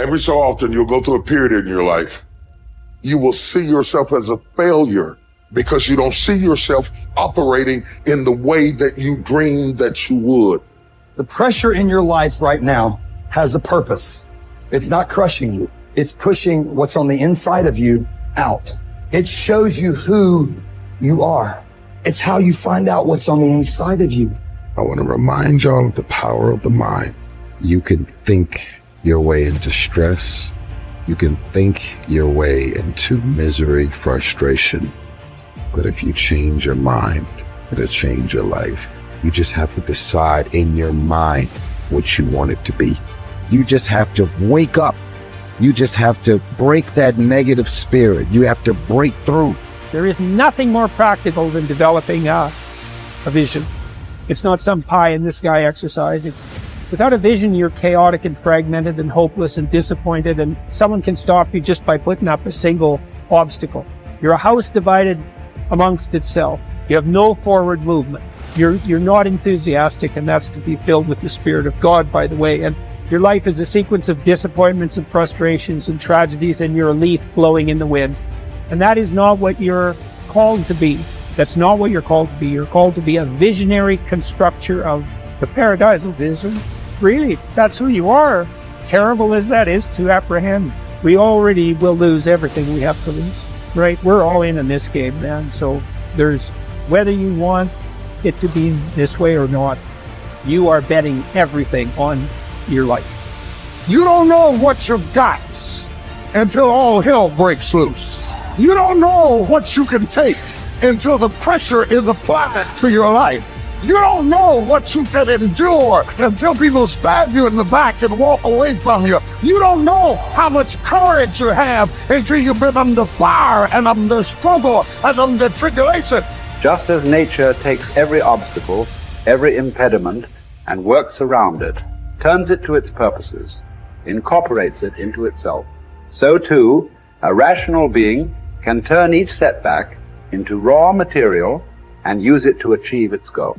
Every so often, you'll go through a period in your life. You will see yourself as a failure because you don't see yourself operating in the way that you dreamed that you would. The pressure in your life right now has a purpose. It's not crushing you. It's pushing what's on the inside of you out. It shows you who you are. It's how you find out what's on the inside of you. I want to remind y'all of the power of the mind. You can think your way into stress. You can think your way into misery, frustration. But if you change your mind, it'll change your life. You just have to decide in your mind what you want it to be. You just have to wake up. You just have to break that negative spirit. You have to break through. There is nothing more practical than developing a vision. It's not some pie in the sky exercise. It's without a vision, you're chaotic and fragmented and hopeless and disappointed, and someone can stop you just by putting up a single obstacle. You're a house divided amongst itself. You have no forward movement. You're not enthusiastic, and that's to be filled with the Spirit of God, by the way. And your life is a sequence of disappointments and frustrations and tragedies, and you're a leaf blowing in the wind. And that is not what you're called to be. That's not what you're called to be. You're called to be a visionary constructor of the paradisal vision. Really, that's who you are. Terrible as that is to apprehend. We already will lose everything we have to lose, right? We're all in this game, man. So there's, whether you want it to be this way or not, you are betting everything on your life. You don't know what you got until all hell breaks loose. You don't know what you can take until the pressure is applied to your life. You don't know what you can endure until people stab you in the back and walk away from you. You don't know how much courage you have until you've been under fire and under struggle and under tribulation. Just as nature takes every obstacle, every impediment, and works around it, turns it to its purposes, incorporates it into itself, so too, a rational being can turn each setback into raw material and use it to achieve its goal.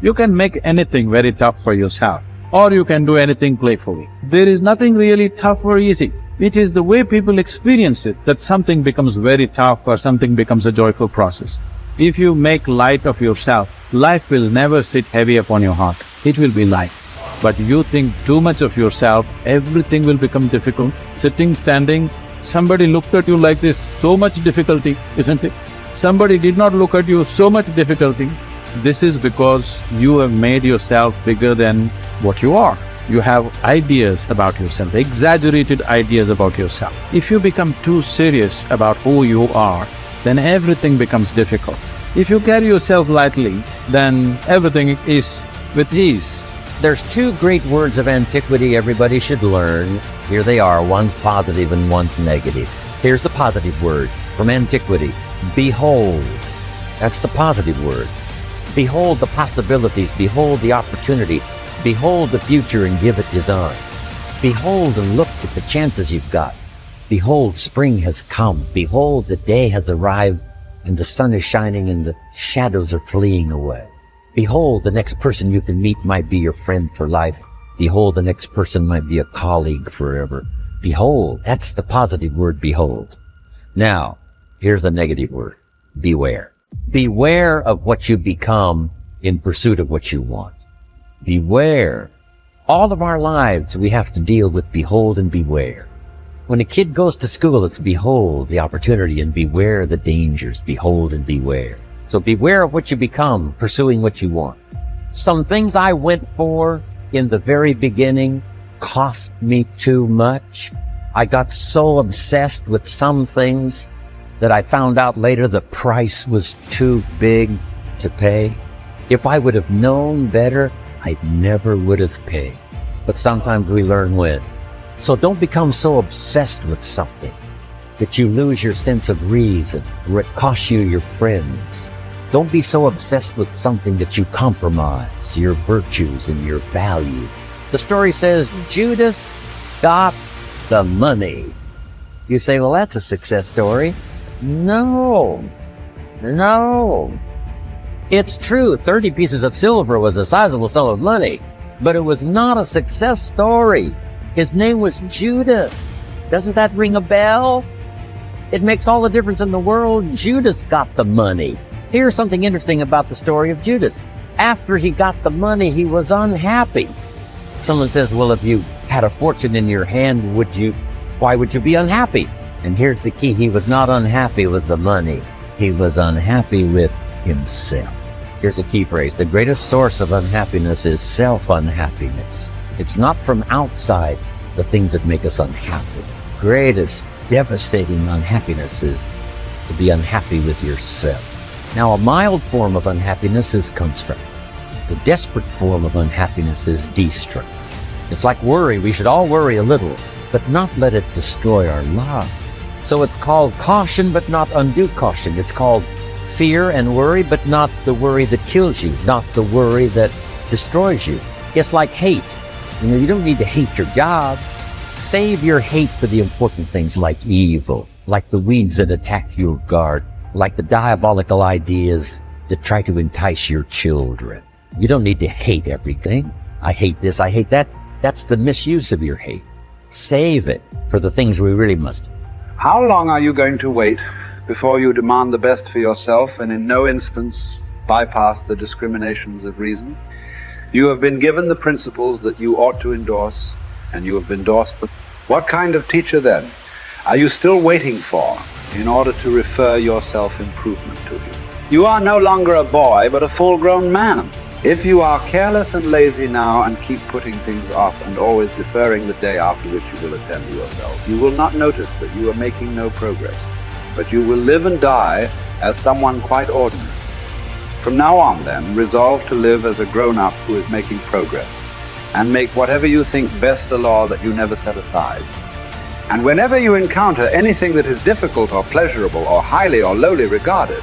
You can make anything very tough for yourself, or you can do anything playfully. There is nothing really tough or easy. It is the way people experience it that something becomes very tough or something becomes a joyful process. If you make light of yourself, life will never sit heavy upon your heart. It will be light. But you think too much of yourself, everything will become difficult. Sitting, standing, somebody looked at you like this, so much difficulty, isn't it? Somebody did not look at you, so much difficulty. This is because you have made yourself bigger than what you are. You have ideas about yourself, exaggerated ideas about yourself. If you become too serious about who you are, then everything becomes difficult. If you carry yourself lightly, then everything is with ease. There's two great words of antiquity everybody should learn. Here they are, one's positive and one's negative. Here's the positive word from antiquity, behold. That's the positive word. Behold the possibilities, behold the opportunity, behold the future and give it design. Behold and look at the chances you've got. Behold, spring has come. Behold, the day has arrived and the sun is shining and the shadows are fleeing away. Behold, the next person you can meet might be your friend for life. Behold, the next person might be a colleague forever. Behold, that's the positive word, behold. Now, here's the negative word, beware. Beware of what you become in pursuit of what you want. Beware. All of our lives we have to deal with behold and beware. When a kid goes to school, it's behold the opportunity and beware the dangers, behold and beware. So beware of what you become, pursuing what you want. Some things I went for in the very beginning cost me too much. I got so obsessed with some things that I found out later the price was too big to pay. If I would have known better, I never would have paid. But sometimes we learn when. So don't become so obsessed with something that you lose your sense of reason or it costs you your friends. Don't be so obsessed with something that you compromise your virtues and your value. The story says Judas got the money. You say, well, that's a success story. No. It's true, 30 pieces of silver was a sizable sum of money, but it was not a success story. His name was Judas. Doesn't that ring a bell? It makes all the difference in the world. Judas got the money. Here's something interesting about the story of Judas. After he got the money, he was unhappy. Someone says, well, if you had a fortune in your hand, why would you be unhappy? And here's the key. He was not unhappy with the money. He was unhappy with himself. Here's a key phrase. The greatest source of unhappiness is self-unhappiness. It's not from outside the things that make us unhappy. Greatest devastating unhappiness is to be unhappy with yourself. Now, a mild form of unhappiness is constructive. The desperate form of unhappiness is destructive. It's like worry. We should all worry a little, but not let it destroy our lives. So it's called caution, but not undue caution. It's called fear and worry, but not the worry that kills you, not the worry that destroys you. It's like hate. You don't need to hate your job. Save your hate for the important things like evil, like the weeds that attack your garden, like the diabolical ideas that try to entice your children. You don't need to hate everything. I hate this, I hate that. That's the misuse of your hate. Save it for the things we really must. How long are you going to wait before you demand the best for yourself and in no instance bypass the discriminations of reason? You have been given the principles that you ought to endorse, and you have endorsed them. What kind of teacher, then, are you still waiting for in order to refer your self-improvement to you? You are no longer a boy, but a full-grown man. If you are careless and lazy now and keep putting things off and always deferring the day after which you will attend to yourself, you will not notice that you are making no progress, but you will live and die as someone quite ordinary. From now on, then, resolve to live as a grown-up who is making progress, and make whatever you think best a law that you never set aside. And whenever you encounter anything that is difficult or pleasurable or highly or lowly regarded,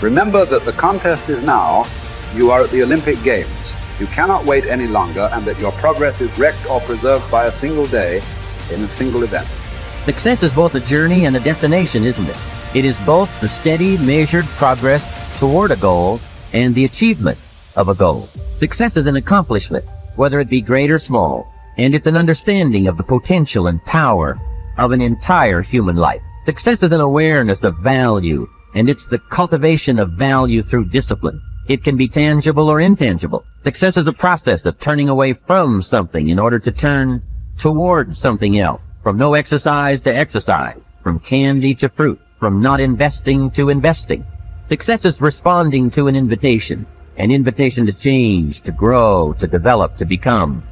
remember that the contest is now. You are at the Olympic Games. You cannot wait any longer, and that your progress is wrecked or preserved by a single day in a single event. Success is both a journey and a destination, isn't it? It is both the steady, measured progress toward a goal and the achievement of a goal. Success is an accomplishment, whether it be great or small, and it's an understanding of the potential and power of an entire human life. Success is an awareness of value, and it's the cultivation of value through discipline. It can be tangible or intangible. Success is a process of turning away from something in order to turn toward something else. From no exercise to exercise. From candy to fruit. From not investing to investing. Success is responding to an invitation to change, to grow, to develop, to become,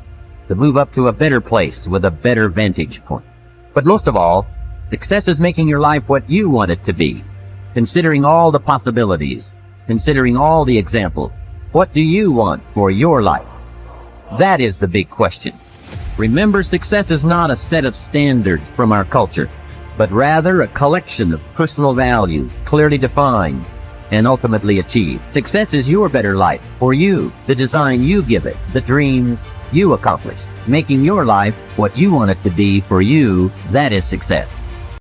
to move up to a better place with a better vantage point. But most of all, success is making your life what you want it to be, considering all the possibilities, considering all the examples. What do you want for your life? That is the big question. Remember, success is not a set of standards from our culture, but rather a collection of personal values, clearly defined and ultimately achieved. Success is your better life for you, the design you give it, the dreams you accomplish. Making your life what you want it to be for you, that is success.